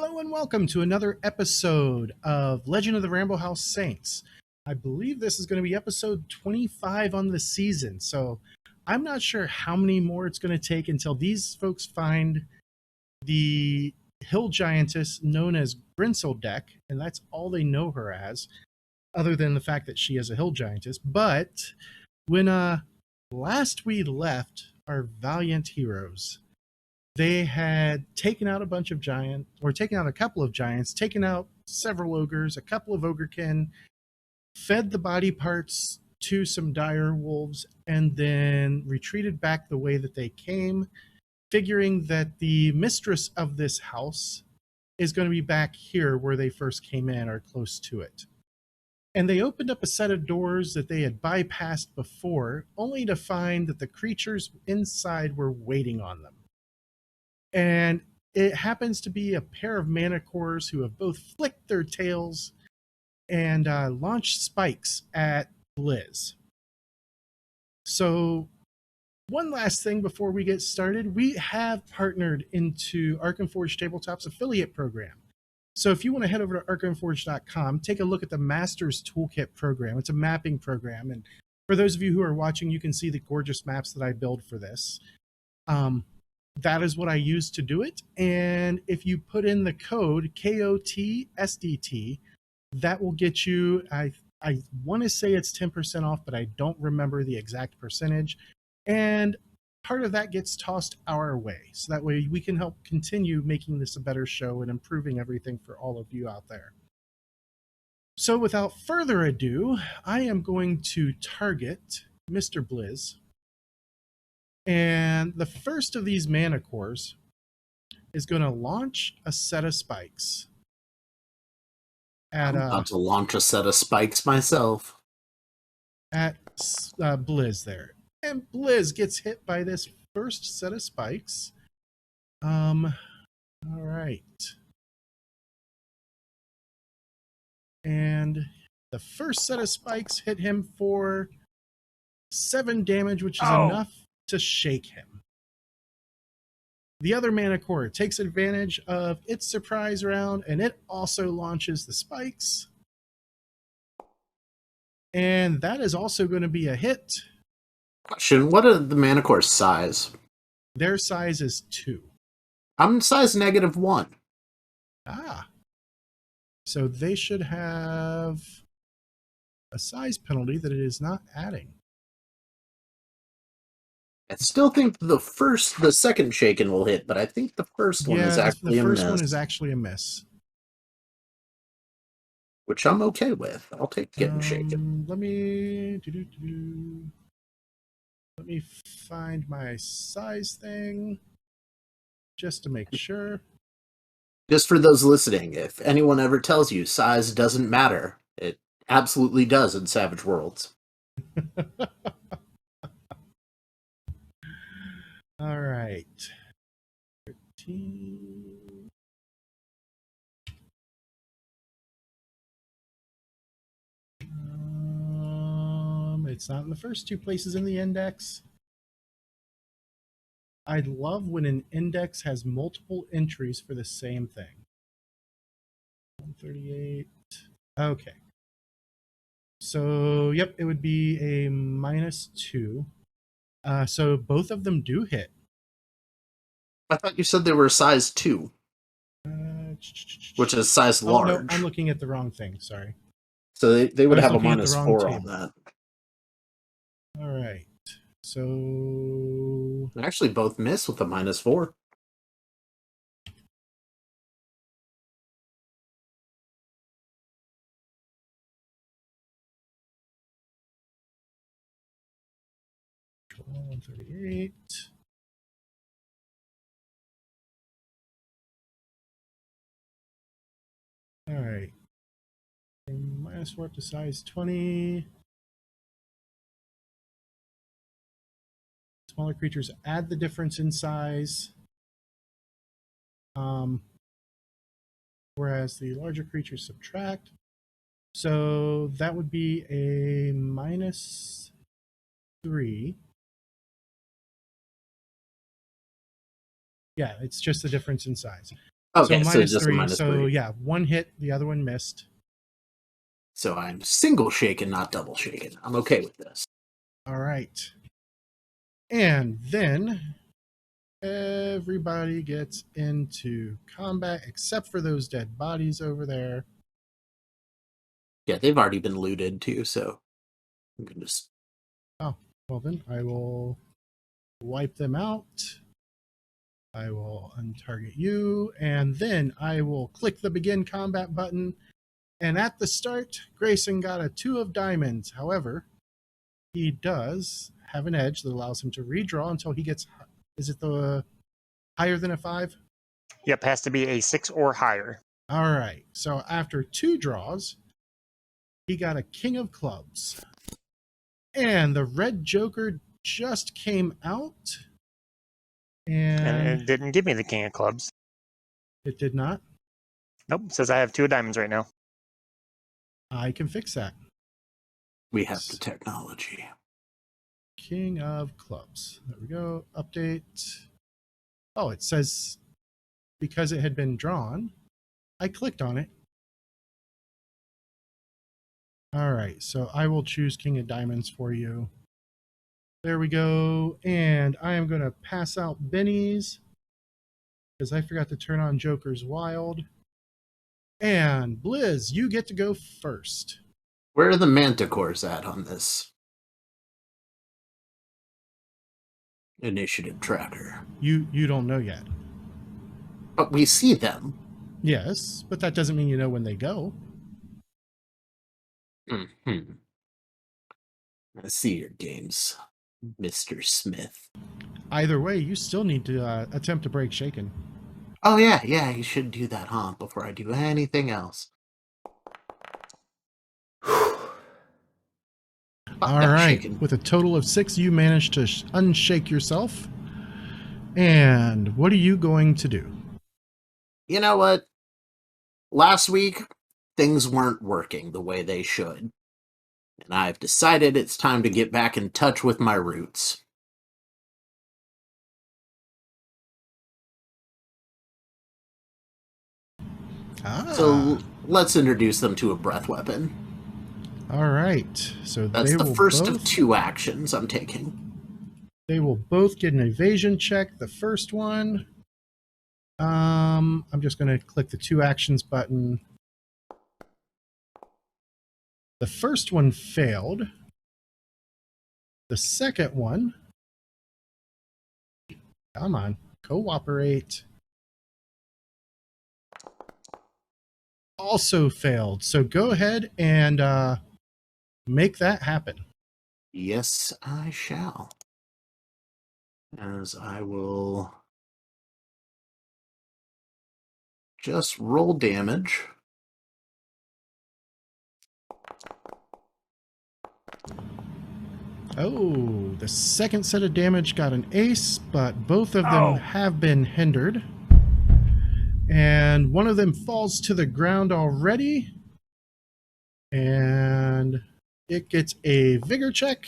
Hello and welcome to another episode of Legend of the Ramble House Saints. I believe this is going to be episode 25 on the season, so I'm not sure how many more it's going to take until these folks find the hill giantess known as Grenzeldeck, and that's all they know her as, other than the fact that she is a hill giantess. But when last we left our valiant heroes, they had taken out a bunch of giants, or taken out a couple of giants, taken out several ogres, a couple of ogrekin, fed the body parts to some dire wolves, and then retreated back the way that they came, figuring that the mistress of this house is going to be back here where they first came in, or close to it. And they opened up a set of doors that they had bypassed before, only to find that the creatures inside were waiting on them. And it happens to be a pair of manticores who have both flicked their tails and launched spikes at Blizz. So one last thing before we get started, we have partnered into Arkenforge Tabletop's affiliate program. So if you want to head over to arkenforge.com, take a look at the Masters Toolkit program. It's a mapping program. And for those of you who are watching, you can see the gorgeous maps that I build for this. That is what I use to do it. And if you put in the code KOTSDT, that will get you, I want to say it's 10% off, but I don't remember the exact percentage. And part of that gets tossed our way. So that way we can help continue making this a better show and improving everything for all of you out there. So without further ado, I am going to target Mr. Blizz. And the first of these manticores is going to launch a set of spikes. I'm about to launch a set of spikes myself. At Blizz there. And Blizz gets hit by this first set of spikes. All right. And the first set of spikes hit him for 7 damage, which is enough to shake him. The other manticore takes advantage of its surprise round, and it also launches the spikes. And that is also going to be a hit. Question, what are the manticore's size? Their size is 2. I'm size -1. So they should have a size penalty that it is not adding. I still think the second shaken will hit, but I think the first one is actually a miss. The first one is actually a miss. Which I'm okay with. I'll take getting shaken. Let me find my size thing just to make sure. Just for those listening, if anyone ever tells you size doesn't matter, it absolutely does in Savage Worlds. All right. 13. It's not in the first 2 places in the index. I love when an index has multiple entries for the same thing. 138. Okay. So, yep, it would be a -2. So both of them do hit. I thought you said they were size 2. Which is size large. No, I'm looking at the wrong thing, sorry. So they would have a -4 on that. All right. So they actually both miss with a -4. $138. All right. -4 up to size 20. Smaller creatures add the difference in size. Whereas the larger creatures subtract. So that would be a -3. Yeah, it's just the difference in size. So Okay, so minus just a three. minus So three. yeah, one hit, the other one missed. So I'm single shaken, not double shaken. I'm okay with this. All right. And then everybody gets into combat except for those dead bodies over there. Yeah, they've already been looted too, so I'm gonna just. Oh, well then I will wipe them out. I will untarget you, and then I will click the begin combat button. And at the start, Grayson got a 2 of diamonds. However, he does have an edge that allows him to redraw until he gets. Is it the higher than a 5? Yep, has to be a 6 or higher. All right. So after 2 draws, he got a king of clubs. And the red joker just came out. And And it didn't give me the king of clubs. it did not. Nope, it says I have 2 diamonds right now. I can fix that. We have the technology. King of clubs. There we go. Update. Oh, it says because it had been drawn, I clicked on it. All right, so I will choose king of diamonds for you. There we go. And I am going to pass out bennies because I forgot to turn on Joker's Wild. And Blizz, you get to go first. Where are the manticores at on this initiative tracker? You don't know yet. But we see them. Yes, but that doesn't mean you know when they go. Mm-hmm. I see your games, Mr. Smith. Either way, you still need to attempt to break Shaken. Oh, yeah, you should do that, huh? Before I do anything else. All right, Shaken. with a total of 6, you managed to unshake yourself. And what are you going to do? You know what? Last week, things weren't working the way they should. And I've decided it's time to get back in touch with my roots. So let's introduce them to a breath weapon. All right. So That's the first of 2 actions I'm taking. They will both get an evasion check. The first one, I'm just going to click the 2 actions button. The first one failed. The second one, come on, cooperate, also failed. So go ahead and make that happen. Yes, I shall. As I will just roll damage. Oh, the second set of damage got an ace, but both of them have been hindered. And one of them falls to the ground already. And it gets a vigor check,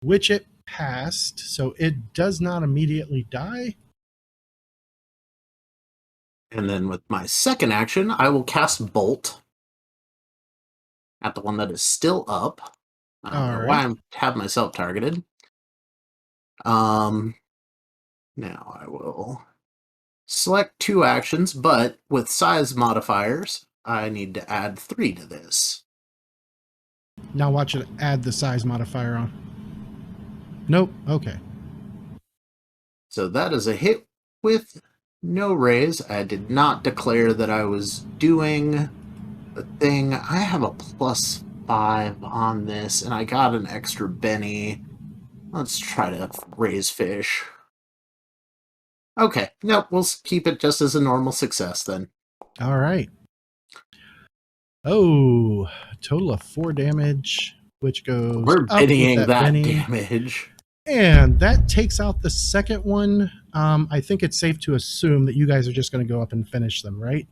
which it passed, so it does not immediately die. And then with my second action, I will cast Bolt at the one that is still up. I don't know why I have myself targeted. Now I will select 2 actions, but with size modifiers, I need to add 3 to this. Now watch it add the size modifier on. Nope. Okay. So that is a hit with no raise. I did not declare that I was doing the thing. I have a +5 on this, and I got an extra Benny. Let's try to raise fish. Okay, nope, we'll keep it just as a normal success then. All right. Oh, total of 4 damage, which goes We're up with Bennying that Benny. damage. And that takes out the second one. I think it's safe to assume that you guys are just going to go up and finish them, right?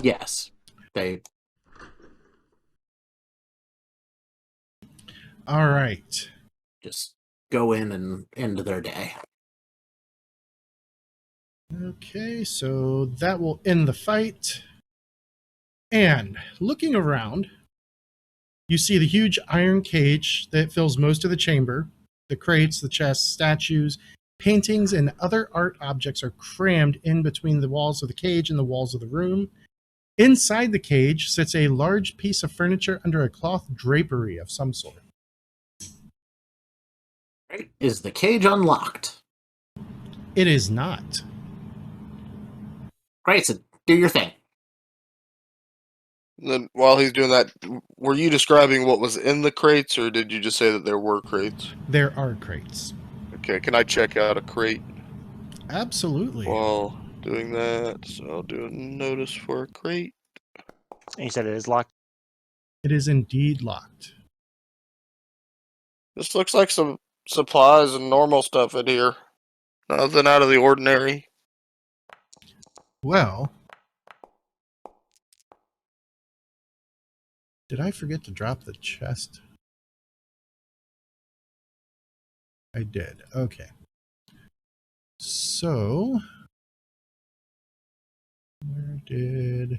Yes. They. All right. Just go in and end their day. Okay, so that will end the fight. And looking around, you see the huge iron cage that fills most of the chamber. The crates, the chests, statues, paintings, and other art objects are crammed in between the walls of the cage and the walls of the room. Inside the cage sits a large piece of furniture under a cloth drapery of some sort. Is the cage unlocked? It is not. Grayson, do your thing. And then while he's doing that, were you describing what was in the crates, or did you just say that there were crates? There are crates. Okay, can I check out a crate Absolutely. while doing that? So I'll do a notice for a crate. And you said it is locked. It is indeed locked. This looks like some supplies and normal stuff in here. Nothing out of the ordinary. Well, did I forget to drop the chest? I did. Okay. So, where did...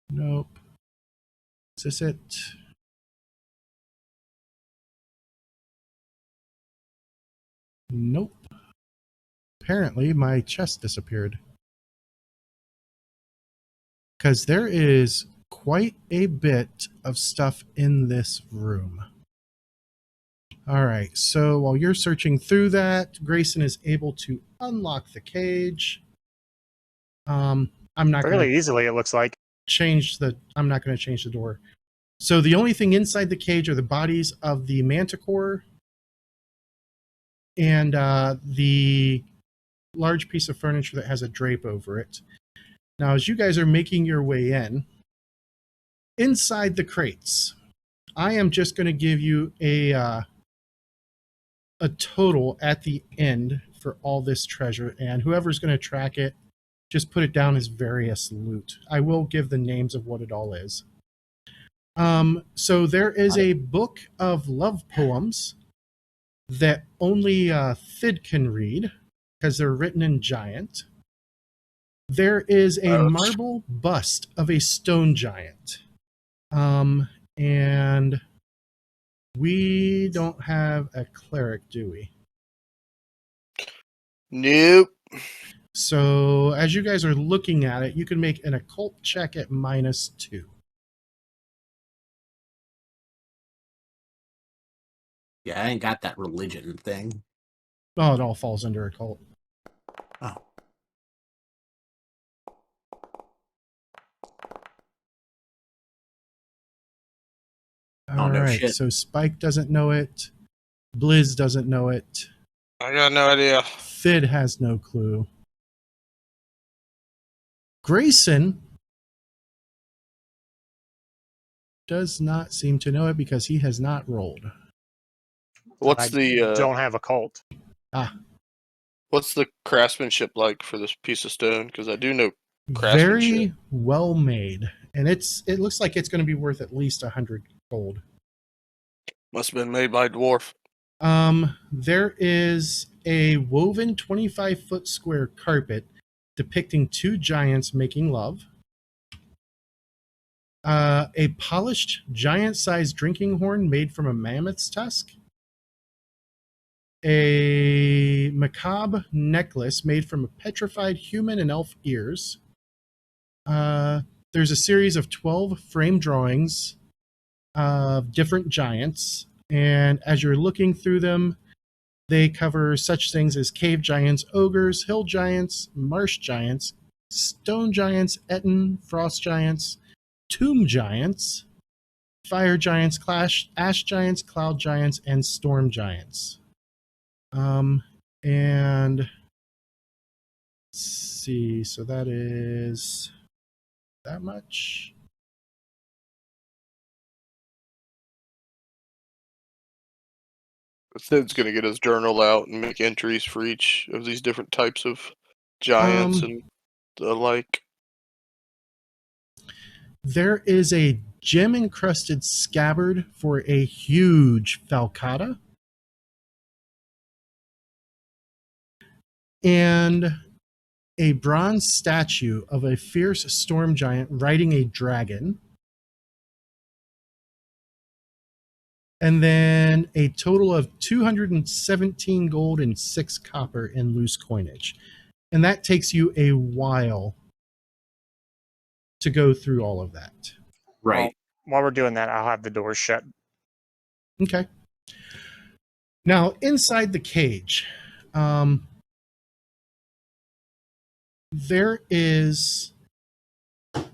Nope. Is this it? Nope. Apparently, my chest disappeared. Because there is quite a bit of stuff in this room. All right, so while you're searching through that, Grayson is able to unlock the cage. I'm not going Fairly to easily, it looks like. I'm not going to change the door. So the only thing inside the cage are the bodies of the manticore and the large piece of furniture that has a drape over it. Now, as you guys are making your way in, inside the crates, I am just going to give you a total at the end for all this treasure, and whoever's going to track it, just put it down as various loot. I will give the names of what it all is. So there is a book of love poems that only Thid can read because they're written in giant. There is a marble bust of a stone giant. And we don't have a cleric, do we? Nope. So as you guys are looking at it, you can make an occult check at -2. Yeah, I ain't got that religion thing. Oh, it all falls under occult. Oh. All no right, shit. so Spike doesn't know it. Blizz doesn't know it. I got no idea. Thid has no clue. Grayson does not seem to know it because he has not rolled. What's I the don't have a cult. what's the craftsmanship like for this piece of stone? Because I do know Very craftsmanship. well made, and it looks like it's going to be worth at least 100 gold. Must have been made by a dwarf. There is a woven 25-foot square carpet depicting two giants making love. A polished giant-sized drinking horn made from a mammoth's tusk. A macabre necklace made from a petrified human and elf ears. There's a series of 12 frame drawings of different giants, and as you're looking through them, they cover such things as cave giants, ogres, hill giants, marsh giants, stone giants, Etten, frost giants, tomb giants, fire giants, ash giants, cloud giants, and storm giants. And let's see, so that is that much. Sid's gonna get his journal out and make entries for each of these different types of giants and the like. There is a gem-encrusted scabbard for a huge falcata. and a bronze statue of a fierce storm giant riding a dragon, and then a total of 217 gold and 6 copper in loose coinage. And that takes you a while to go through all of that. Right. While we're doing that, I'll have the doors shut. Okay. Now, inside the cage, there is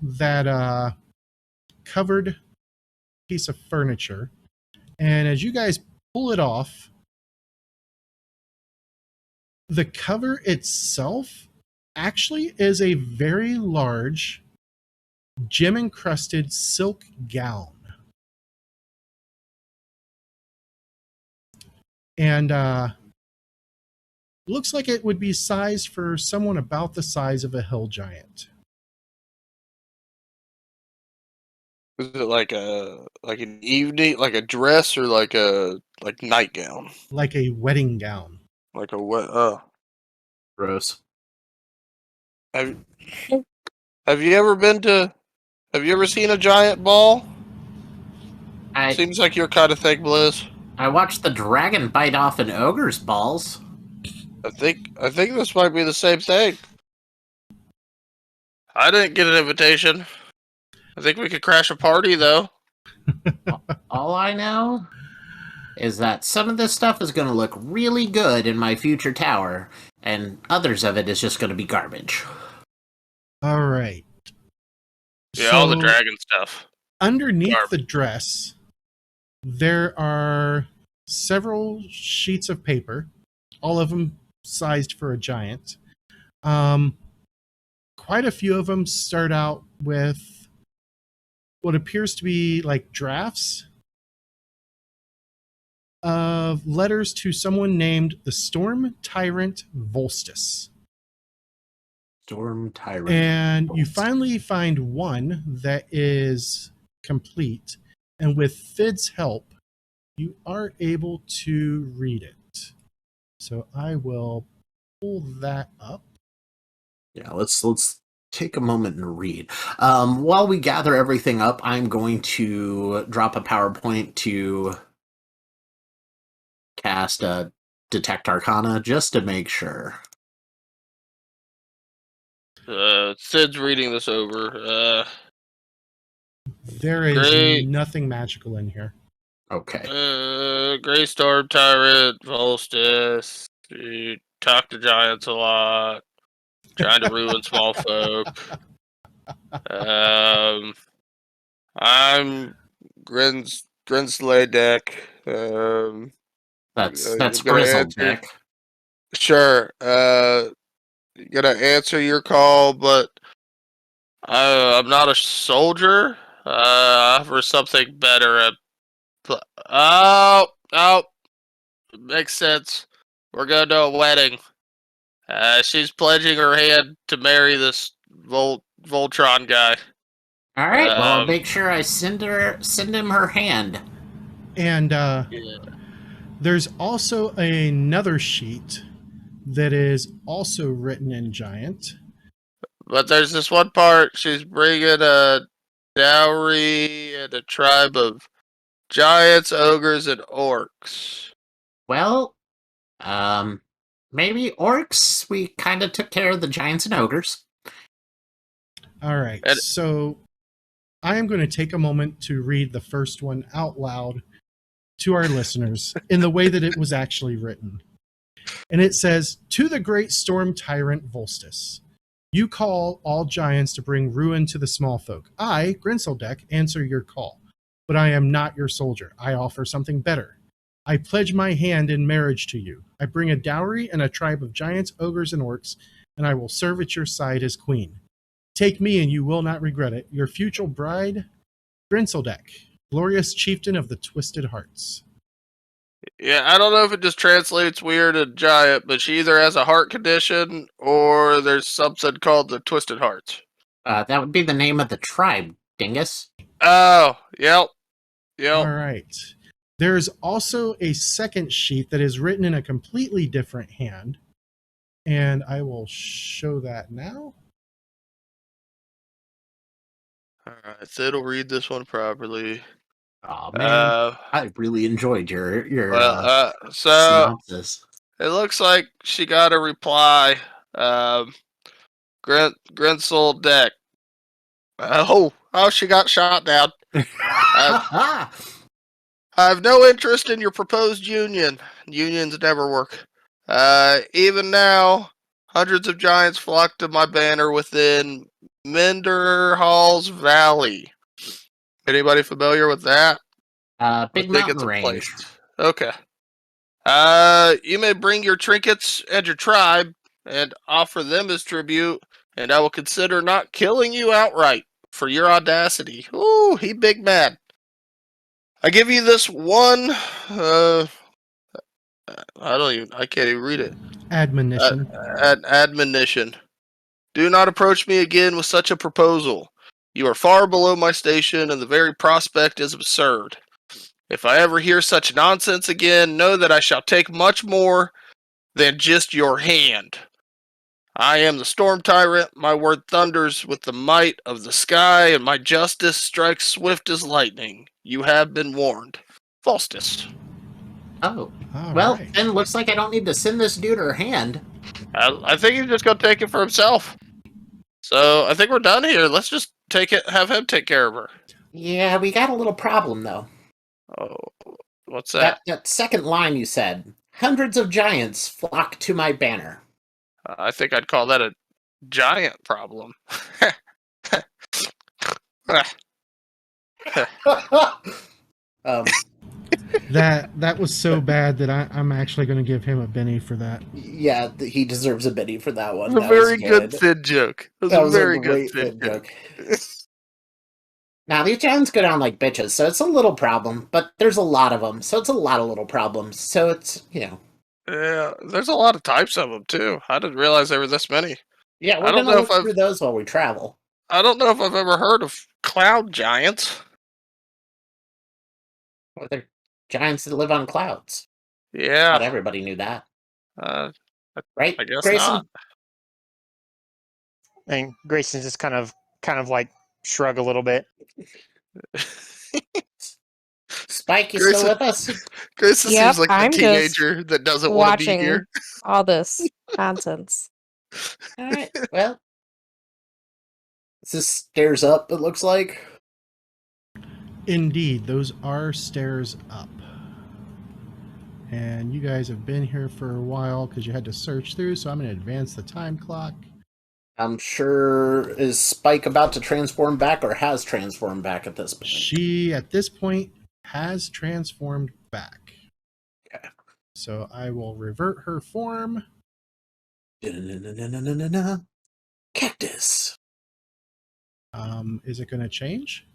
that covered piece of furniture. And as you guys pull it off, the cover itself actually is a very large gem-encrusted silk gown. And looks like it would be sized for someone about the size of a hill giant. Is it like an evening, like a dress, or like a nightgown? Like a wedding gown. Like a what? Gross. Have you ever seen a giant ball? Seems like your kind of thing, Blizz. I watched the dragon bite off an ogre's balls. I think this might be the same thing. I didn't get an invitation. I think we could crash a party, though. All I know is that some of this stuff is going to look really good in my future tower, and others of it is just going to be garbage. All right. Yeah, all the dragon stuff. Underneath the dress, there are several sheets of paper, all of them sized for a giant. Quite a few of them start out with what appears to be like drafts of letters to someone named the Storm Tyrant Volstis. Storm Tyrant. And you finally find one that is complete, and with Fid's help, you are able to read it. So I will pull that up. Yeah, let's take a moment and read. While we gather everything up, I'm going to drop a PowerPoint to cast a Detect Arcana just to make sure. Sid's reading this over. There is nothing magical in here. Okay. Grey Storm Tyrant, Volstis. You talk to giants a lot. Trying to ruin small folk. I'm Grenzeldeck. That's Grenzeldeck. Sure. Gonna answer your call, but I'm not a soldier. I offer something better. Oh, makes sense. We're going to a wedding. She's pledging her hand to marry this Voltron guy. All right. Well, I'll make sure I send him her hand. And there's also another sheet that is also written in giant. But there's this one part. She's bringing a dowry and a tribe of giants, ogres, and orcs. Well, maybe orcs. We kind of took care of the giants and ogres. All right. So I am going to take a moment to read the first one out loud to our listeners in the way that it was actually written. And it says, "To the great storm tyrant Volstis, you call all giants to bring ruin to the small folk. I, Grenzeldeck, answer your call. But I am not your soldier. I offer something better. I pledge my hand in marriage to you. I bring a dowry and a tribe of giants, ogres, and orcs, and I will serve at your side as queen. Take me and you will not regret it. Your future bride, Grenzeldeck, glorious chieftain of the Twisted Hearts." Yeah, I don't know if it just translates weird in giant, but she either has a heart condition or there's something called the Twisted Hearts. That would be the name of the tribe, dingus. Oh, yep. All right. There's also a second sheet that is written in a completely different hand. And I will show that now. All right, so it'll read this one properly. Oh man, Uh, I really enjoyed your so synopsis. it looks like she got a reply. Grenzeldeck. She got shot down. I have no interest in your proposed union. Unions never work. Even now, hundreds of giants flock to my banner within Menderhall's Valley. Anybody familiar with that? I Big think mountain it's a place. range. Okay. You may bring your trinkets and your tribe and offer them as tribute, and I will consider not killing you outright for your audacity. Ooh, he big mad. I give you this one. I can't even read it. Admonition. Admonition. Do not approach me again with such a proposal. You are far below my station, and the very prospect is absurd. If I ever hear such nonsense again, know that I shall take much more than just your hand. I am the storm tyrant. My word thunders with the might of the sky, and my justice strikes swift as lightning. You have been warned. Faustus. Oh, All well, right. then looks like I don't need to send this dude her hand. I think he's just going to take it for himself. So I think we're done here. Let's just have him take care of her. Yeah, we got a little problem though. Oh, what's that? That second line you said. Hundreds of giants flock to my banner. I think I'd call that a giant problem. um, That was so bad that I'm actually going to give him a Benny for that. yeah, he deserves a Benny for that one. It was a That very was good Finn joke. That was a very great good Finn joke. Now, these giants go down like bitches, so it's a little problem, but there's a lot of them, so it's a lot of little problems. So it's, Yeah, there's a lot of types of them too. I didn't realize there were this many. Yeah, we're I don't going to know look through those while we travel. I don't know if I've ever heard of cloud giants. Well, they're giants that live on clouds. Yeah. Not everybody knew that. Right, I guess Grayson? not. And Grayson just kind of like shrug a little bit. Spike, you still with us? Grayson Yep, seems like the I'm just teenager that doesn't want to be watching here. all this nonsense. All right, well. This is stairs up, it looks like. Indeed, those are stairs up. And you guys have been here for a while because you had to search through, so I'm going to advance the time clock. I'm sure, is Spike about to transform back or has transformed back at this point? She, at this point, has transformed back. Okay. So I will revert her form. Cactus. Is it going to change?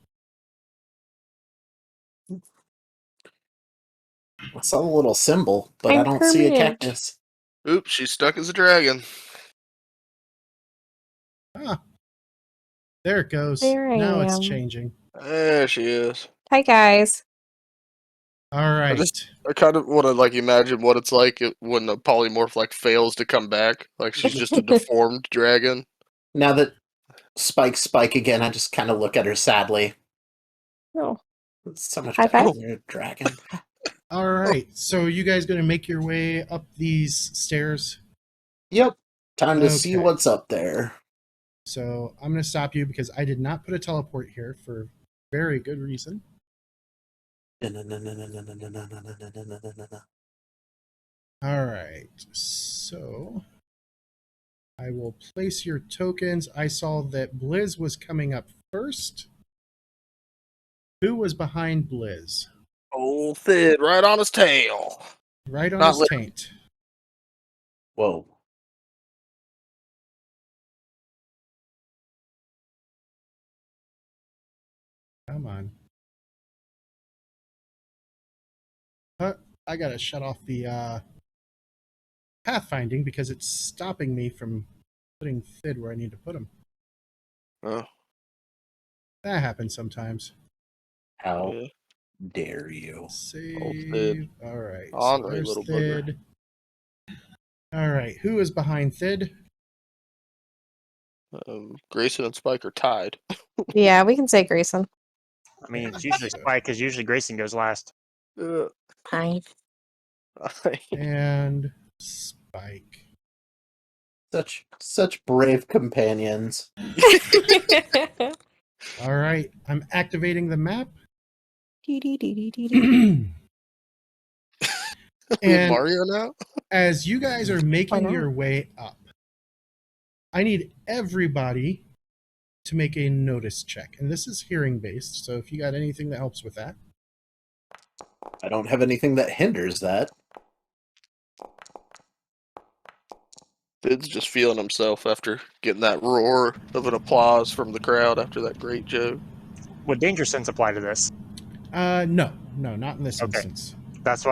I saw a little symbol, but I don't see a cactus. Oops, she's stuck as a dragon. Ah, there it goes. There I now it's am. changing. There she is. Hi, guys. All right. I kind of want to imagine what it's like when the polymorph fails to come back. Like she's just a deformed dragon. Now that Spike's Spike again, I just kind of look at her sadly. Oh. It's so much High five. better, dragon. All right. So you guys going to make your way up these stairs? Yep. Time to see what's up there. So I'm going to stop you because I did not put a teleport here for very good reason. All right. So I will place your tokens. I saw that Blizz was coming up first. Who was behind Blizz? Old Thid, right on his tail. Right on his taint. Whoa. Come on. I gotta shut off the pathfinding because it's stopping me from putting Thid where I need to put him. Oh. That happens sometimes. How dare you? Save. All right. Ornery little booger. All right, who is behind Thid? Grayson and Spike are tied. Yeah, we can say Grayson. I mean, Okay, it's usually so- Spike, because usually Grayson goes last. Fine. and Spike. Such brave companions. All right, I'm activating the map. And Mario now? as you guys are Why making not? your way up, I need everybody to make a notice check. And this is hearing based, so if you got anything that helps with that. I don't have anything that hinders that. Sid's just feeling himself after getting that roar of an applause from the crowd after that great joke. Would danger sense apply to this? No, not in this Okay. instance. That's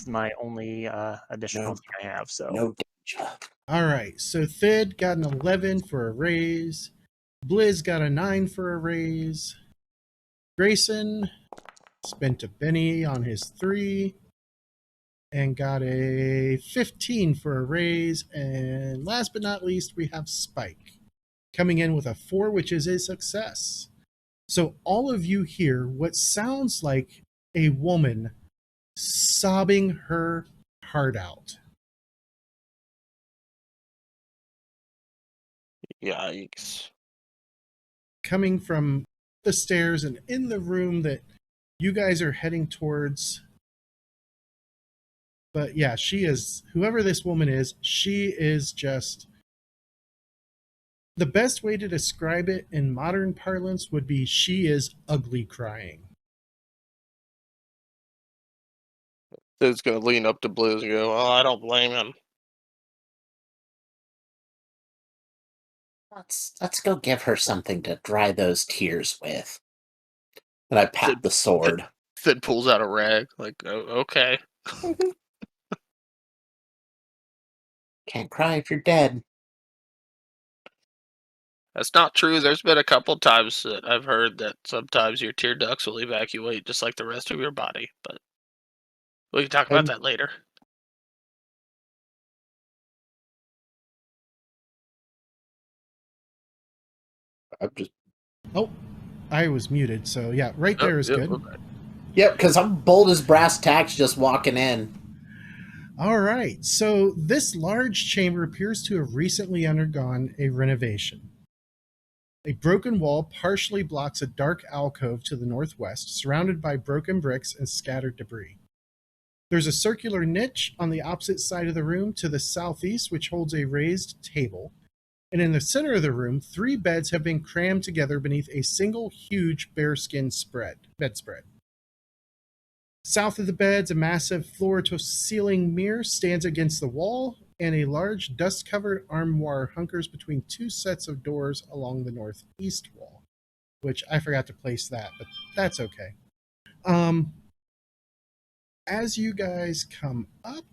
my only additional No. thing I have. So No danger. All right, so Thid got an 11 for a raise. Blizz got a 9 for a raise. Grayson spent a penny on his 3 and got a 15 for a raise. And last but not least, we have Spike coming in with a 4, which is a success. So all of you hear what sounds like a woman sobbing her heart out. Yikes. Coming from the stairs and in the room that you guys are heading towards. But yeah, she is, whoever this woman is, she is just, the best way to describe it in modern parlance would be she is ugly crying. Sid's gonna lean up to Blizz and go, "Oh, I don't blame him." Let's go give her something to dry those tears with. And I pat Sid- the sword. Sid pulls out a rag, like, "Oh, okay." Can't cry if you're dead. That's not true. There's been a couple times that I've heard that sometimes your tear ducts will evacuate just like the rest of your body, but we can talk about that later. I'm just Oh, I was muted, so yeah, right there is good. Okay. Yep, because I'm bold as brass tacks just walking in. All right, so this large chamber appears to have recently undergone a renovation. A broken wall partially blocks a dark alcove to the northwest, surrounded by broken bricks and scattered debris. There's a circular niche on the opposite side of the room to the southeast, which holds a raised table. And in the center of the room, 3 beds have been crammed together beneath a single huge bearskin bedspread. South of the beds, a massive floor-to-ceiling mirror stands against the wall, and a large dust-covered armoire hunkers between 2 sets of doors along the northeast wall, which I forgot to place that, but that's okay. As you guys come up,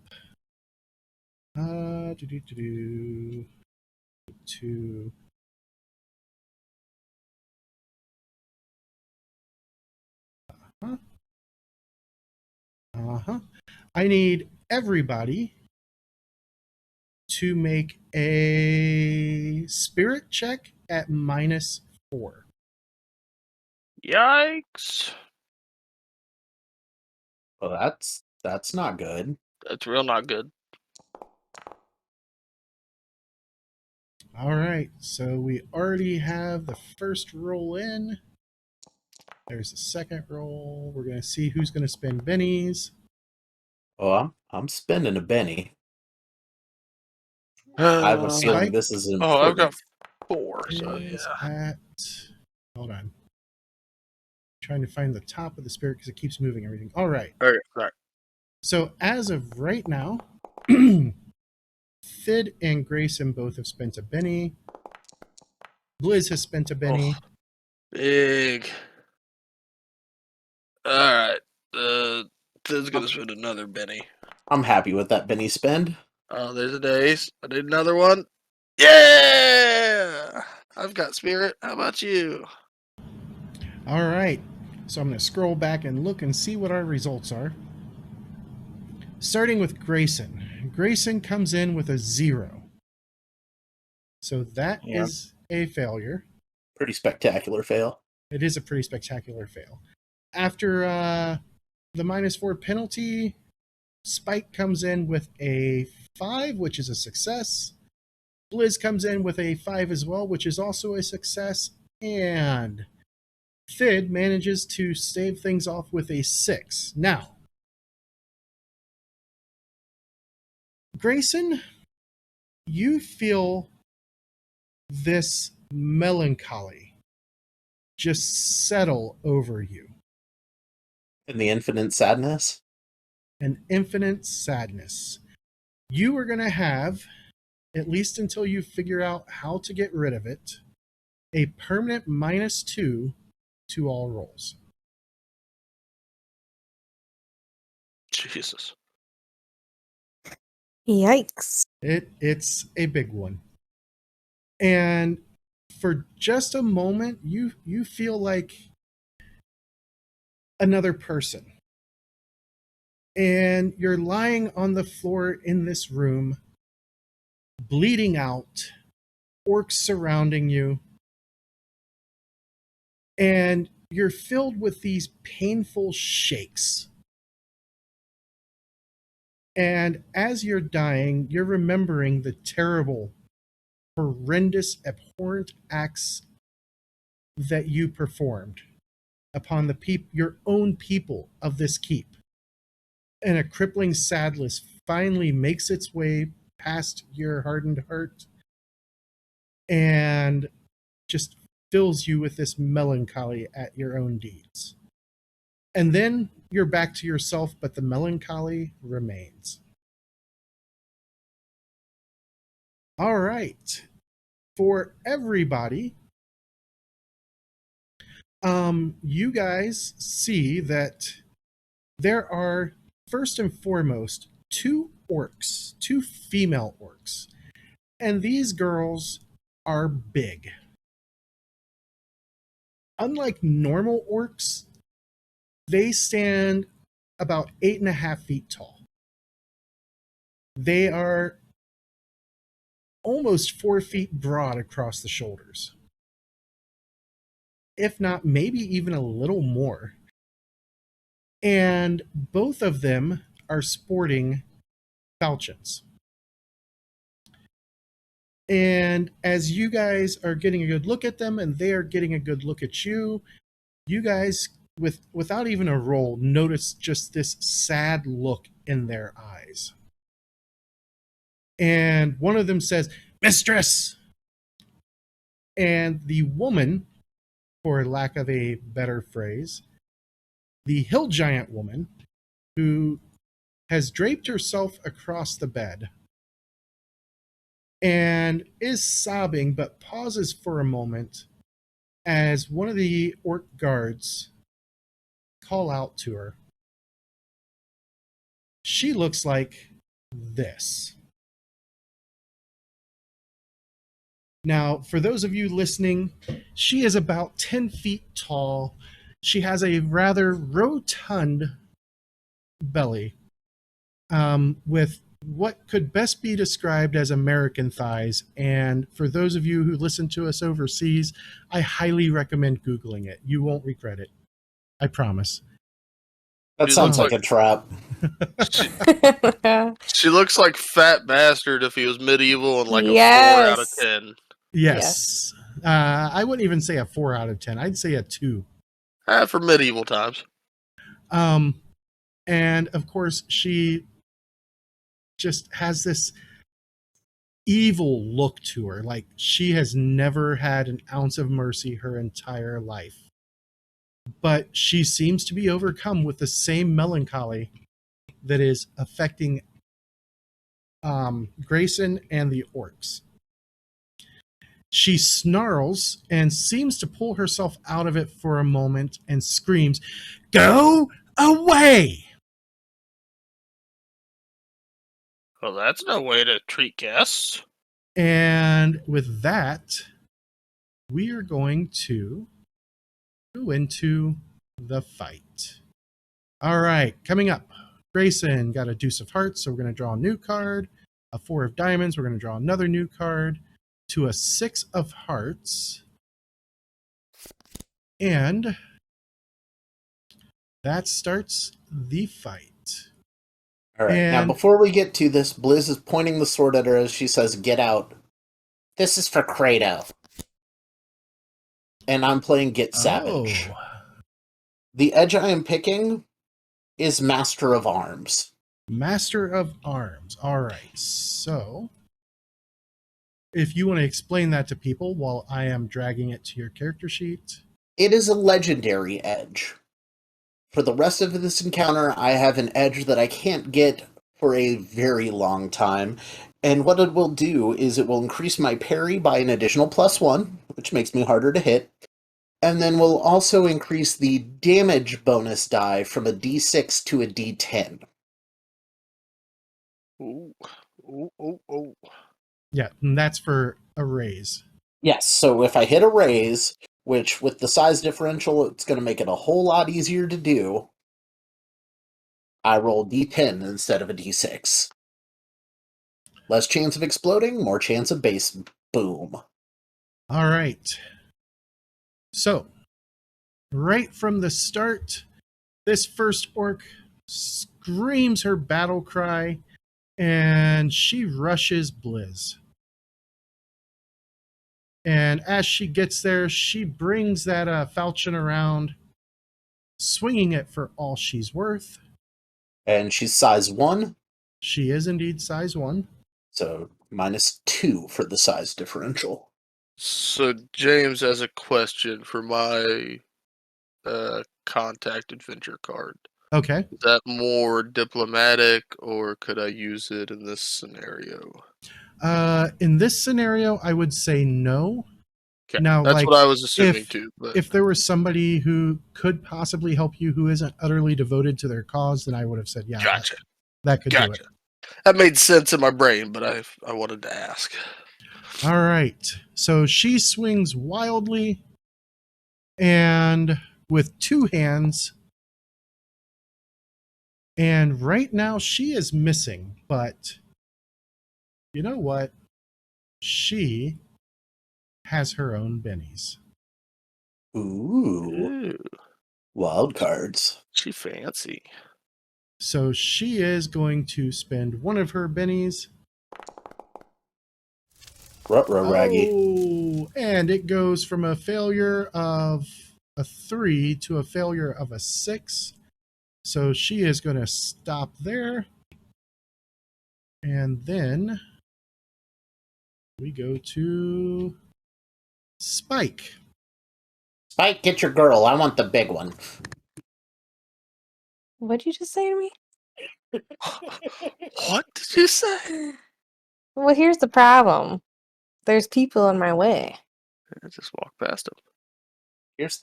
to I need everybody to make a spirit check at -4. Yikes. Well, that's not good. That's real not good. All right, so we already have the first roll in. There's the second roll. We're going to see who's going to spend bennies. Oh, I'm spending a Benny. I have a feeling Spike this is Oh, I've important. got 4, so is yeah. at, hold on. Trying to find the top of the spirit because it keeps moving everything. All right. Okay, right. So as of right now, Fid and Grayson both have spent a Benny. Blizz has spent a Benny. Oh, big. Alright. Sid's gonna spend another Benny. I'm happy with that Benny spend. Oh, there's an ace. I need another one. Yeah! I've got spirit. How about you? All right. So I'm going to scroll back and look and see what our results are. Starting with Grayson. Grayson comes in with a 0. So that is a failure. Pretty spectacular fail. It is a pretty spectacular fail. After the -4 penalty, Spike comes in with a 5, which is a success. Blizz comes in with a 5 as well, which is also a success. And Thid manages to stave things off with a 6. Now, Grayson, you feel this melancholy just settle over you. And the infinite sadness? An infinite sadness. You are going to have, at least until you figure out how to get rid of it, a permanent -2 to all rolls. Jesus. Yikes. It's a big one. And for just a moment, you feel like another person. And you're lying on the floor in this room, bleeding out, orcs surrounding you, and you're filled with these painful shakes. And as you're dying, you're remembering the terrible, horrendous, abhorrent acts that you performed upon the your own people of this keep. And a crippling sadness finally makes its way past your hardened heart and just fills you with this melancholy at your own deeds. And then you're back to yourself, but the melancholy remains. All right. For everybody, you guys see that there are, first and foremost, 2 orcs, 2 female orcs. And these girls are big. Unlike normal orcs, they stand about 8.5 feet tall. They are almost 4 feet broad across the shoulders. If not, maybe even a little more. And both of them are sporting falchions. And as you guys are getting a good look at them and they are getting a good look at you, you guys, without even a roll, notice just this sad look in their eyes. And one of them says, "Mistress!" And the woman, for lack of a better phrase, the hill giant woman, who has draped herself across the bed and is sobbing, but pauses for a moment as one of the orc guards call out to her. She looks like this. Now, for those of you listening, she is about 10 feet tall. She has a rather rotund belly with what could best be described as American thighs. And for those of you who listen to us overseas, I highly recommend Googling it. You won't regret it. I promise. That sounds like a trap. She looks like Fat Bastard if he was medieval and like a 4 out of 10. Yes. I wouldn't even say a 4 out of 10. I'd say a 2. For medieval times. And of course, she just has this evil look to her. Like she has never had an ounce of mercy her entire life. But she seems to be overcome with the same melancholy that is affecting Grayson and the orcs. She snarls and seems to pull herself out of it for a moment and screams, "Go away!" Well, that's no way to treat guests. And with that, we are going to go into the fight. All right, coming up, Grayson got a deuce of hearts, so we're going to draw a new card. A 4 of diamonds, we're going to draw another new card. To a 6 of hearts. And that starts the fight. All right. Now, And- before we get to this, Blizz is pointing the sword at her as she says, "Get out. This is for Kratos." And I'm playing Get Savage. Oh, The edge I am picking is Master of Arms. Master of Arms. All right. So, if you want to explain that to people while I am dragging it to your character sheet. It is a legendary edge. For the rest of this encounter, I have an edge that I can't get for a very long time. And what it will do is it will increase my parry by an additional +1, which makes me harder to hit. And then will also increase the damage bonus die from a D6 to a D10. Ooh. Ooh, ooh, ooh. Yeah, and that's for a raise. Yes, so if I hit a raise, which with the size differential, it's going to make it a whole lot easier to do, I roll D10 instead of a D6. Less chance of exploding, more chance of base boom. All right. So, right from the start, this first orc screams her battle cry and she rushes Blizz. And as she gets there, she brings that falchion around, swinging it for all she's worth. And she's size 1, She is indeed size 1. so -2 for the size differential. So James has a question for my contact adventure card. Okay. Is that more diplomatic, or could I use it in this scenario? In this scenario, I would say no. Okay, Now, that's like, what I was assuming if- too. But If there was somebody who could possibly help you who isn't utterly devoted to their cause, then I would have said, yeah, gotcha, that could do gotcha. it. That made sense in my brain, but I wanted to ask. All right. So she swings wildly and with 2 hands. And right now she is missing, but you know what? She has her own bennies. Ooh, Ooh, wild cards. she fancy. So she is going to spend one of her bennies. Ruh-roh, Raggy. Oh, and it goes from a failure of a 3 to a failure of a 6. So she is going to stop there. And then we go to Spike. Spike, get your girl. I want the big one. What'd you just say to me? What did you say? Well, here's the problem. There's people in my way. I just walked past him. Here's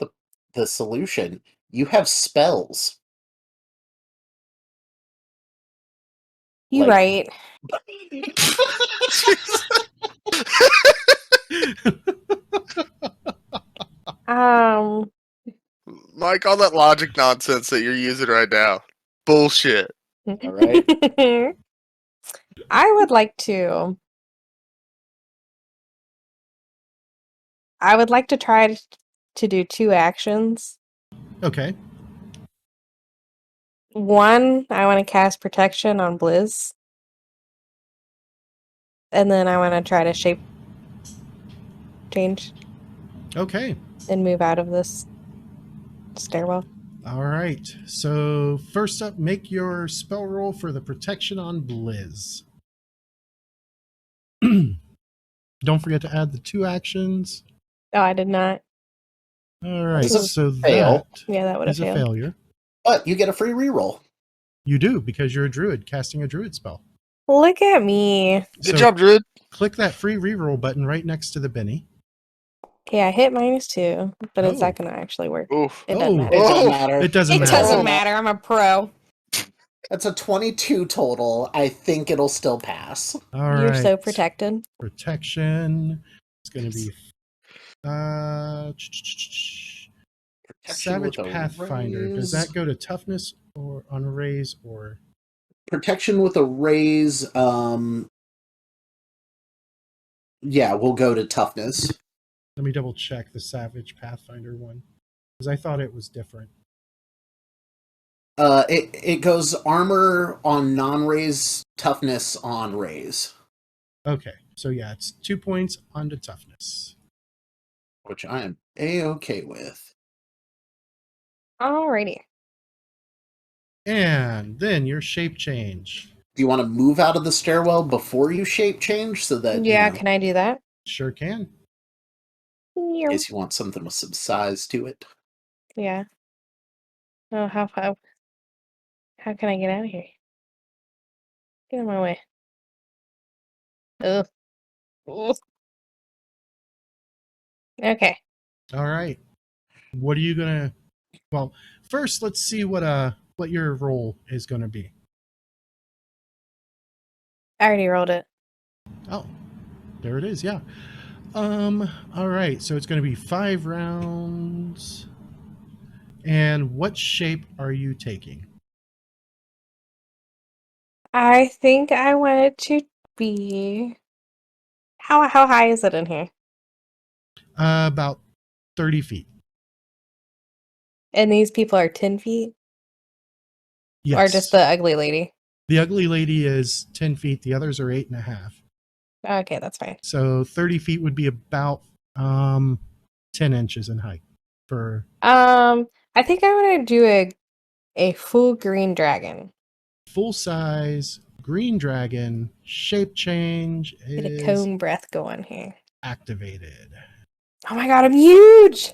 the solution. You have spells. You Like- right. Um, Mike, all that logic nonsense that you're using right now. Bullshit. All right. I would like to. I would like to try to do 2 actions. Okay. One, I want to cast protection on Blizz. And then I want to try to shape change Okay. and move out of this stairwell. All right. So first up, make your spell roll for the protection on Blizz. Don't forget to add the 2 actions. Oh, I did not. All right. It's a So fail. that Yeah, that would have is a failed. failure. But you get a free reroll. You do, because you're a druid casting a druid spell. Look at me. Good So job, Druid. click that free reroll button right next to the Benny. Okay, I hit -2, but it's Oh. not going to actually work. Oof. It doesn't Oh. matter. It doesn't Oh. matter. It doesn't It matter. doesn't matter. I'm a pro. That's a 22 total. I think it'll still pass. All You're right. so protected. Protection. It's going to be Protection Savage with a Pathfinder. Does raise. that go to toughness or on a raise or protection with a raise. Yeah, we'll go to toughness. Let me double check the Savage Pathfinder one, because I thought it was different. It goes armor on non-raise, toughness on raise, Okay, so yeah, it's 2 points onto toughness. which I am a-okay with. Alrighty. And then your shape change. Do you want to move out of the stairwell before you shape change so that Yeah, you know, can I do that? Sure can. in case you want something with some size to it? Yeah. Oh, how can I get out of here? Get out of my way. Ugh. Ugh. Okay. All right. What are you gonna? Well, first let's see what your roll is gonna be. I already rolled it. Oh, there it is. Yeah. All right. So it's gonna be 5 rounds. And what shape are you taking? I think I want it to be. How high is it in here? About 30 feet. And these people are 10 feet? Yes. Or just the ugly lady? The ugly lady is 10 feet. The others are 8.5. Okay, that's fine. So 30 feet would be about 10 inches in height. For I think I want to do a full green dragon. full size green dragon, shape change Get a is cone breath going here. activated. Oh my god, I'm huge!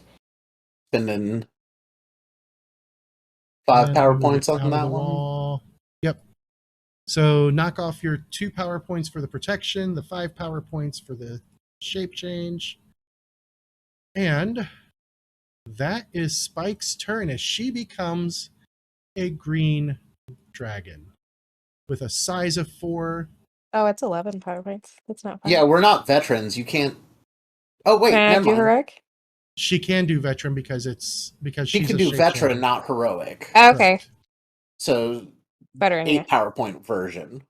Spending 5 And power move points it on out of that the one. wall. Yep. So knock off your 2 power points for the protection, the 5 power points for the shape change. And that is Spike's turn as she becomes a green dragon with a size of 4. Oh, it's 11 power points. That's not fun. Yeah, we're not veterans. You can't. Oh wait, Can I never do mind. heroic? She can do veteran because She she's can a do shape veteran, changer. not heroic. Oh, okay. Correct. So Veteran, 8 yeah. power point version.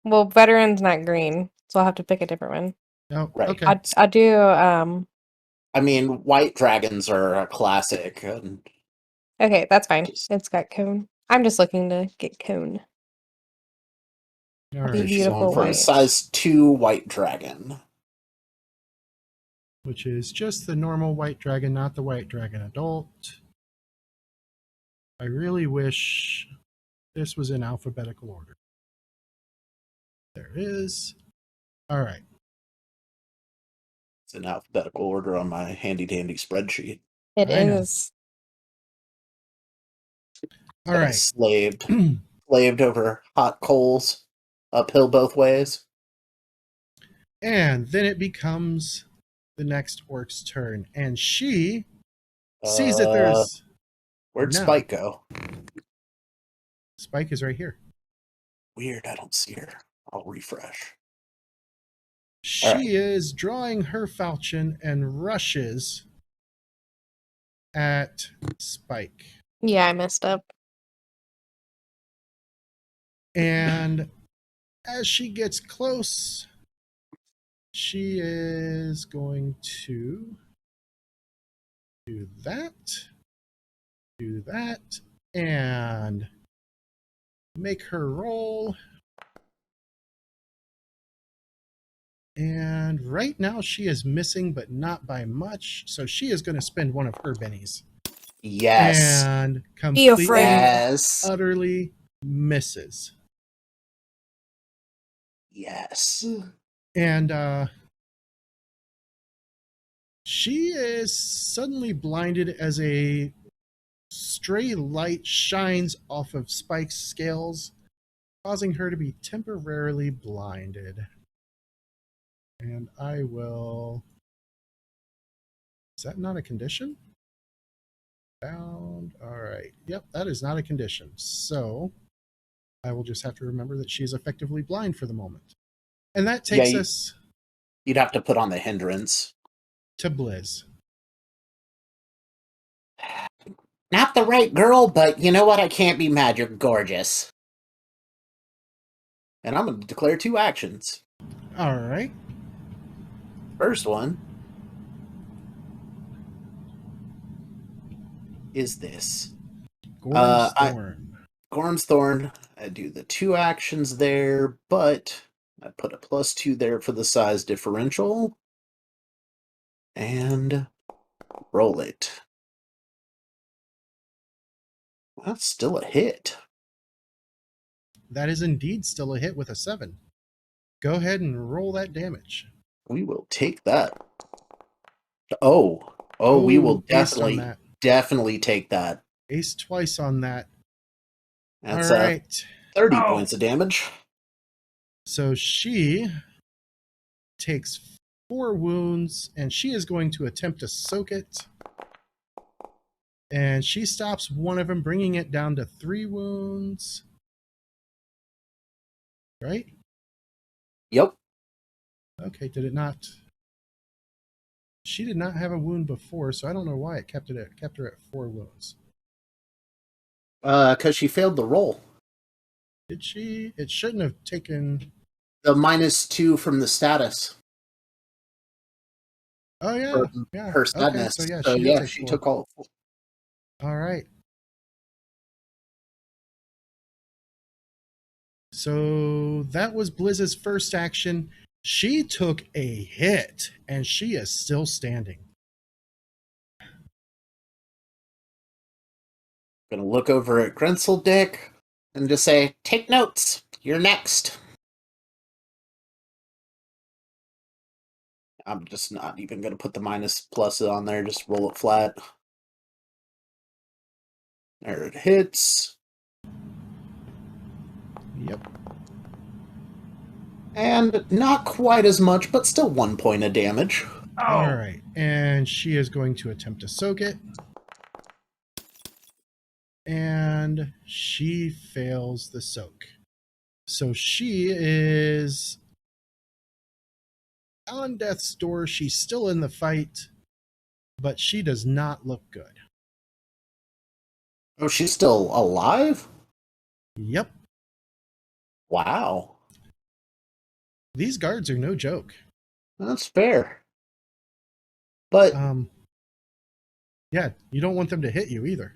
Well, veteran's not green, so I'll have to pick a different one. Oh, Right. okay. I'll do I mean, white dragons are a classic. And okay, that's fine. just, It's got cone. I'm just looking to get cone. All I'll be right. she's going beautiful for a white. size 2 white dragon. Which is just the normal white dragon, not the white dragon adult. I really wish this was in alphabetical order. There is. All right. It's in alphabetical order on my handy dandy spreadsheet. It I know. is. All Got it right. slaved over hot coals, uphill both ways. And then it becomes the next orc's turn. And she sees that there's. Where'd No. Spike go? Spike is right here. Weird, I don't see her. I'll refresh. She All right. is drawing her falchion and rushes at Spike. Yeah, I messed up. And as she gets close, she is going to do that, and make her roll. And right now she is missing, but not by much. So she is going to spend one of her bennies. Yes. And Be completely, afraid. Yes. utterly misses. Yes. And she is suddenly blinded as a stray light shines off of Spike's scales, causing her to be temporarily blinded. And I will. Is that not a condition? Bound. All right. Yep, that is not a condition. So I will just have to remember that she is effectively blind for the moment. And that takes us You'd have to put on the hindrance. to Blizz. Not the right girl, but you know what? I can't be mad. You're gorgeous. And I'm going to declare 2 actions. All right. First one is this. Gorm's Thorn. Gorm's Thorn. I do the 2 actions there, but I put a +2 there for the size differential. And roll it. That's still a hit. That is indeed still a hit with a 7. Go ahead and roll that damage. We will take that. Oh, we will ace on that. definitely take that. Ace twice on that. That's All right. 30 points of damage. So she takes 4 wounds, and she is going to attempt to soak it. And she stops one of them, bringing it down to 3 wounds. Right? Yep. Okay, did it not? She did not have a wound before, so I don't know why it kept her at 4 wounds. Because she failed the roll. Did she? It shouldn't have taken... The -2 from the status. Oh, yeah. Yeah. Her sadness. Okay, so So, yeah, she took all. All right. So that was Blizz's first action. She took a hit, and she is still standing. Gonna look over at Grenzeldeck and just say, "Take notes. You're next." I'm just not even gonna put the -+ on there. Just roll it flat. There it hits. Yep. And not quite as much, but still 1 point of damage. All right. And she is going to attempt to soak it. And she fails the soak. So she is on death's door. She's still in the fight, but she does not look good. Oh, she's still alive? Yep. Wow. These guards are no joke. That's fair. But yeah, you don't want them to hit you either.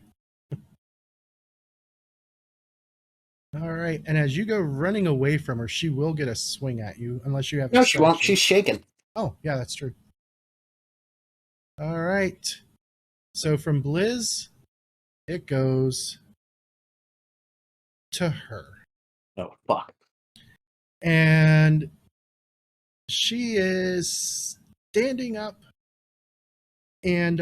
All right, and as you go running away from her, she will get a swing at you unless you have. no, she won't. She's shaken. Oh, yeah, that's true. All right. So from Blizz, it goes to her. Oh, fuck. And she is standing up, and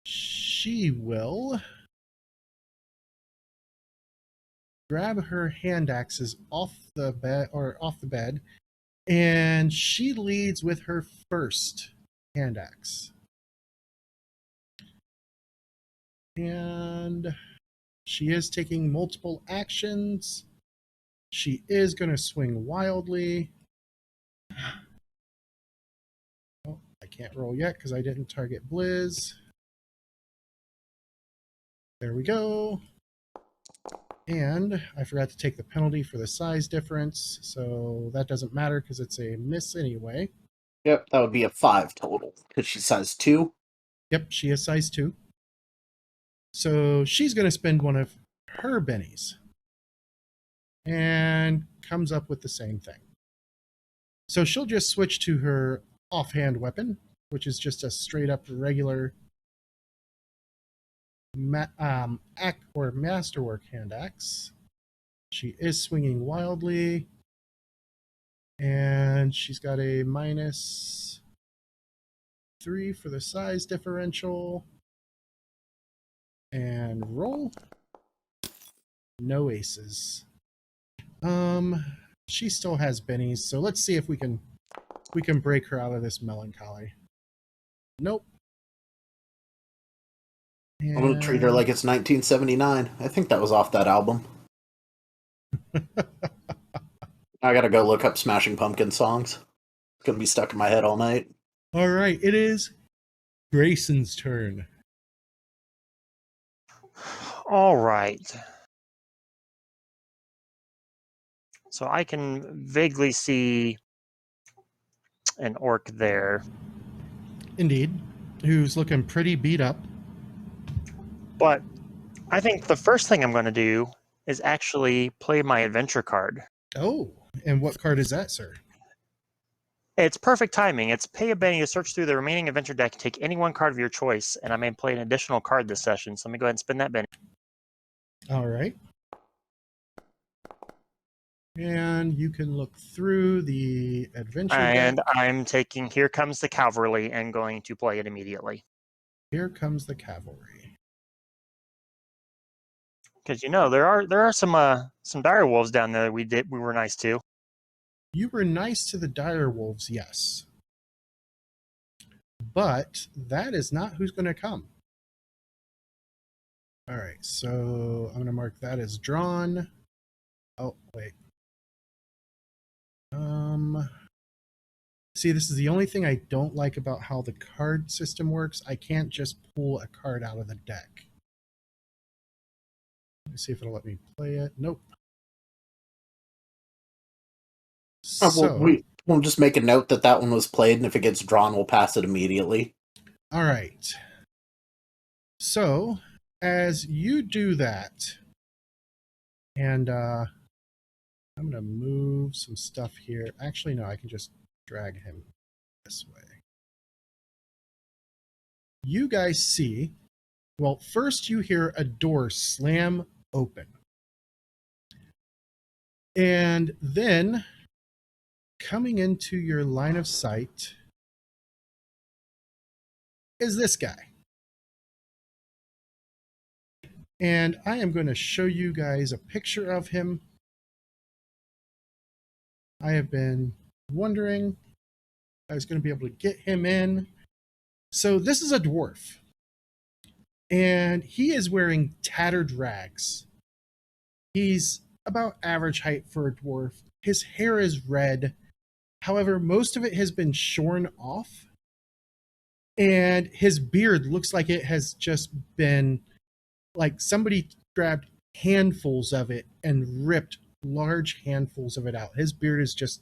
she will grab her hand axes off the bed, and she leads with her first hand axe. And she is taking multiple actions. She is going to swing wildly. Oh, I can't roll yet because I didn't target Blizz. There we go. And I forgot to take the penalty for the size difference, so that doesn't matter because it's a miss anyway. Yep, that would be a 5 total because she's size 2. Yep, she is size 2. So she's going to spend one of her bennies and comes up with the same thing. So she'll just switch to her offhand weapon, which is just a straight up regular masterwork hand axe. She is swinging wildly, and she's got a -3 for the size differential. And roll. No aces. She still has bennies, so let's see if we can break her out of this melancholy. Nope. I'm gonna treat her like it's 1979. I think that was off that album. I gotta go look up Smashing Pumpkins songs. It's gonna be stuck in my head all night. All right, it is Grayson's turn. All right. So I can vaguely see an orc there, Indeed. Who's looking pretty beat up. but I think the first thing I'm going to do is actually play my adventure card. Oh, and what card is that, sir? It's perfect timing. It's pay a Benny to search through the remaining adventure deck and take any one card of your choice, and I may play an additional card this session. So let me go ahead and spin that Benny. All right. And you can look through the adventure And deck. I'm taking Here Comes the Cavalry and going to play it immediately. Here comes the cavalry. Because there are some dire wolves down there we were nice to. You were nice to the dire wolves, yes. But that is not who's going to come. All right, so I'm going to mark that as drawn. Oh, wait. See, this is the only thing I don't like about how the card system works. I can't just pull a card out of the deck. Let me see if it'll let me play it. Nope. So, We'll just make a note that that one was played, and if it gets drawn, we'll pass it immediately. all right. So, as you do that, and I'm going to move some stuff here. Actually, no, I can just drag him this way. You guys see, well, first you hear a door slam open. And then coming into your line of sight is this guy. And I am going to show you guys a picture of him. I have been wondering if I was going to be able to get him in. So this is a dwarf. And he is wearing tattered rags. He's about average height for a dwarf. His hair is red. However, most of it has been shorn off. And his beard looks like it has just been, like somebody grabbed handfuls of it and ripped large handfuls of it out. His beard is just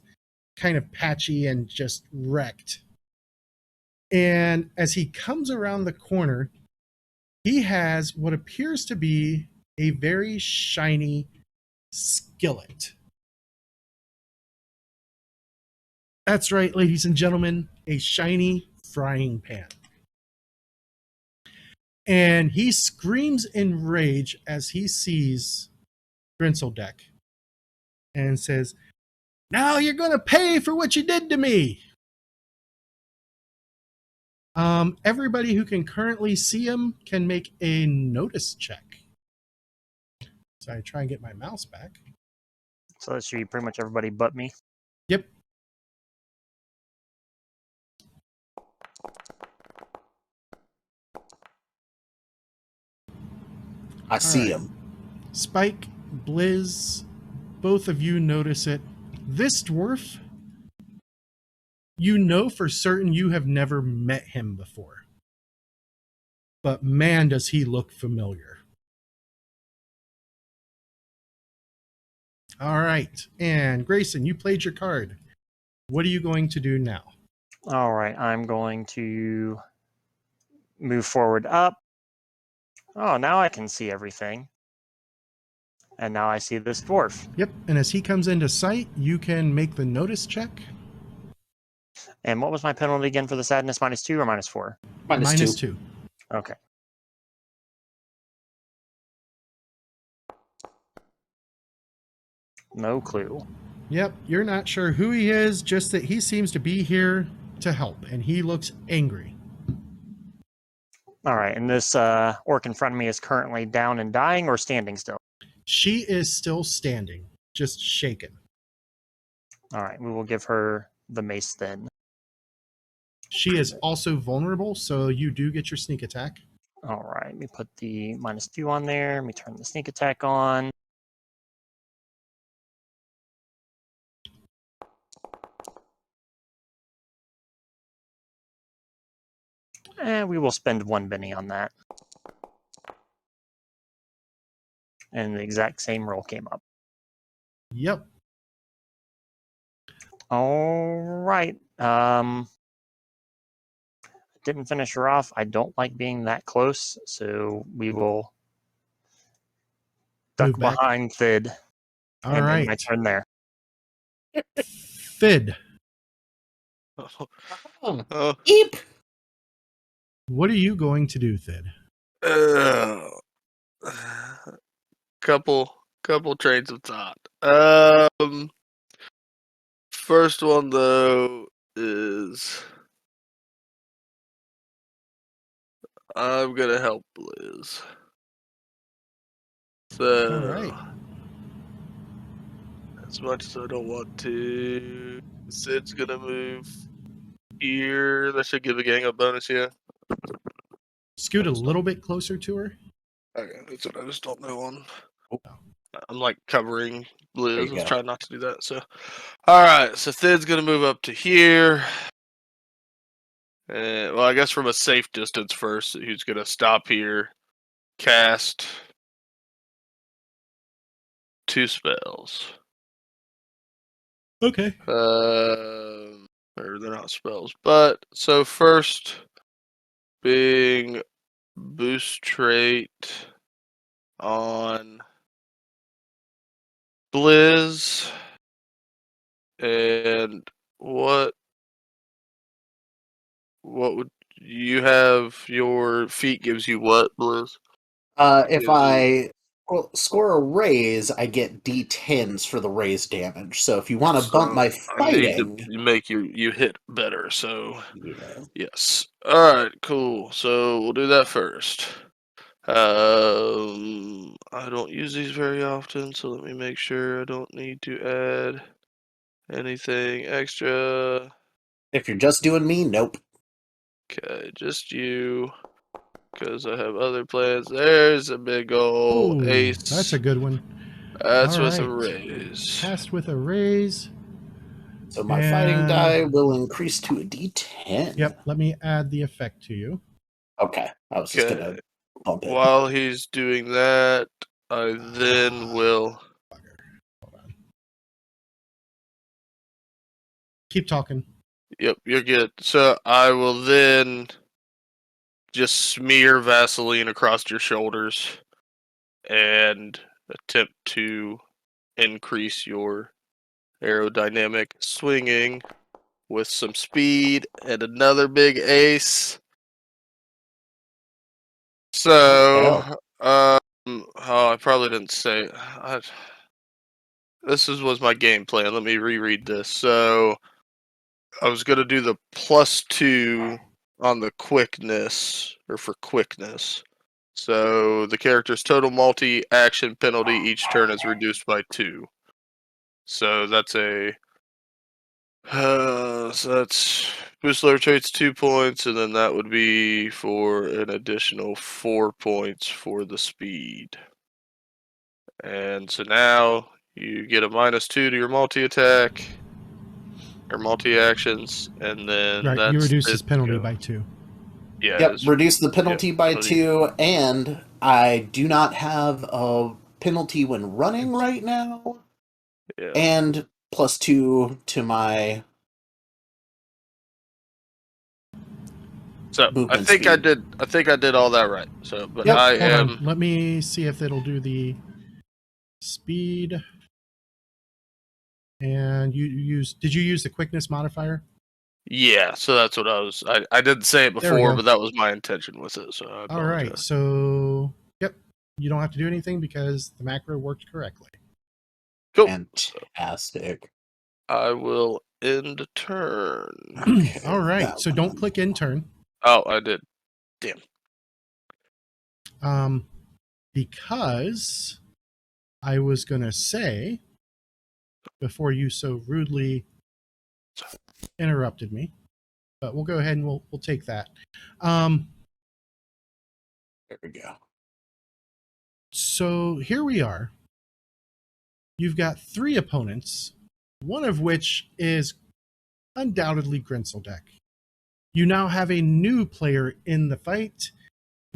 kind of patchy and just wrecked. And as he comes around the corner, he has what appears to be a very shiny skillet. That's right, ladies and gentlemen, a shiny frying pan. And he screams in rage as he sees Grenzeldeck and says, "Now you're going to pay for what you did to me." Everybody who can currently see him can make a notice check. So I try and get my mouse back. So that should be pretty much everybody but me. Yep. I see right. him. Spike, Blizz, both of you notice it. This dwarf, you know for certain you have never met him before. But man, does he look familiar. All right. And Grayson, you played your card. What are you going to do now? All right, I'm going to move forward up. Oh, now I can see everything. And now I see this dwarf. Yep. And as he comes into sight, you can make the notice check. And what was my penalty again for the sadness? -2 or -4? Minus two. -2. Okay. No clue. Yep. You're not sure who he is, just that he seems to be here to help. And he looks angry. All right, and this orc in front of me is currently down and dying or standing still? She is still standing, just shaken. All right, we will give her the mace then. She is also vulnerable, so you do get your sneak attack. All right, let me put the -2 on there. Let me turn the sneak attack on. And we will spend 1 Benny on that. and the exact same roll came up. Yep. All right. Didn't finish her off. I don't like being that close, so we will duck Move back. behind Thid All and right. end my turn there. Thid, Oh, Eep. what are you going to do, Thid? couple trains of thought. First one though is I'm gonna help Liz. So All right. as much as I don't want to, Sid's gonna move here. That should give the gang a bonus, yeah. Scoot a little bit closer to her. Okay, that's what I just don't know on. Oh. I'm like covering Liz. There I you was go. trying not to do that. So, all right. So Thid's gonna move up to here. Well, I guess from a safe distance first, he's gonna stop here, cast 2 spells. Okay. Or they're not spells, but so first being boost trait on Blizz, and what would you have? Your feat gives you what, Blizz? If Gives you- I score a raise, I get D10s for the raise damage. So if you want to bump my I need fighting, to make you hit better. So yeah. yes. All right. Cool. So we'll do that first. I don't use these very often, so let me make sure I don't need to add anything extra. If you're just doing me, nope. Okay, just you, because I have other plans. There's a big ol' Oh, ace. that's a good one. That's All with a right. raise. Cast with a raise. So my fighting And- die will increase to a D10. Yep. Let me add the effect to you. Okay. I was just Okay. gonna bump it. While he's doing that, I then will. Hold on. Keep talking. Yep, you're good. So I will then just smear Vaseline across your shoulders and attempt to increase your aerodynamic swinging with some speed and another big ace. So, oh, I probably didn't say. This was my game plan. Let me reread this. So, I was gonna do the +2 on the quickness, or for quickness. So the character's total multi-action penalty each turn is reduced by 2. So that's so that's boost lower traits 2 points, and then that would be for an additional 4 points for the speed. And so now you get a -2 to your multi-attack or multi-actions, and then Right. that's You reduce his it. penalty by 2. Yeah. Yep, it's- reduce the penalty by penalty. 2, and I do not have a penalty when running right now, Yeah. and +2 to my So I movement think I speed. did. I think I did all that right. So, but Yep, I Hold am. on. Let me see if it'll do the speed. And did you use the quickness modifier? Yeah. So that's what I was. I didn't say it There we before, go. but that was my intention with it. So I All right. apologize. So, yep. You don't have to do anything because the macro worked correctly. Cool. Fantastic. I will end turn. Okay, All right. that So don't one. click in turn. Oh, I did. Because I was going to say, before you so rudely interrupted me, but we'll go ahead and we'll take that. There we go. So here we are. You've got 3 opponents, one of which is undoubtedly Grenzeldeck. You now have a new player in the fight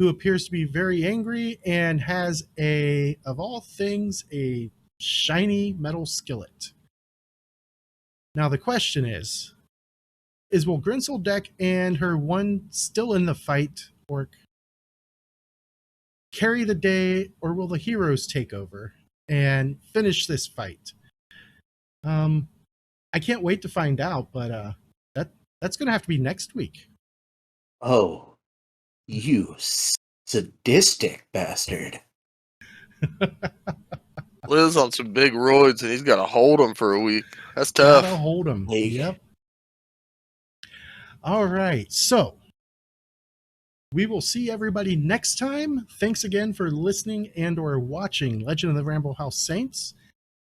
who appears to be very angry and has of all things, a shiny metal skillet. Now the question is will Grenzeldeck and her one still in the fight orc carry the day, or will the heroes take over and finish this fight? I can't wait to find out, but that's going to have to be next week. Oh, you sadistic bastard. Liz on some big roids, and he's got to hold him for a week. That's tough. Gotta hold him. Hey. Yep. All right. So we will see everybody next time. Thanks again for listening and or watching Legend of the Ramble House Saints.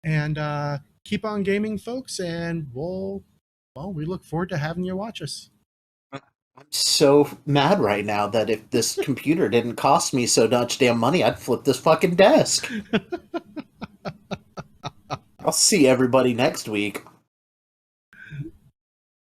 And keep on gaming, folks, and we look forward to having you watch us. I'm so mad right now that if this computer didn't cost me so much damn money, I'd flip this fucking desk. I'll see everybody next week.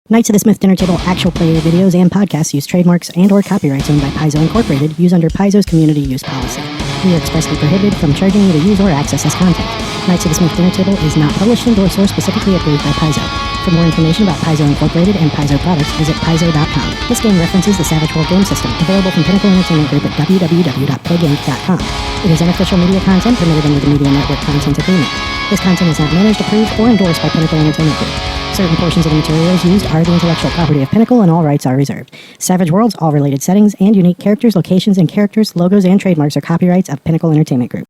Knights of the Smith Dinner Table actual play videos and podcasts use trademarks and or copyrights owned by Paizo Incorporated, used under Paizo's community use policy. We are expressly prohibited from charging you to use or access this content. Knights of the Smith Dinner Table is not published, endorsed, or specifically approved by Paizo. For more information about Paizo Incorporated and Paizo products, visit paizo.com. This game references the Savage World game system, available from Pinnacle Entertainment Group at www.playgames.com. It is unofficial media content permitted under the Media Network Content Agreement. This content is not managed, approved, or endorsed by Pinnacle Entertainment Group. Certain portions of the materials used are the intellectual property of Pinnacle, and all rights are reserved. Savage Worlds, all related settings, and unique characters, locations, and characters, logos, and trademarks are copyrights of Pinnacle Entertainment Group.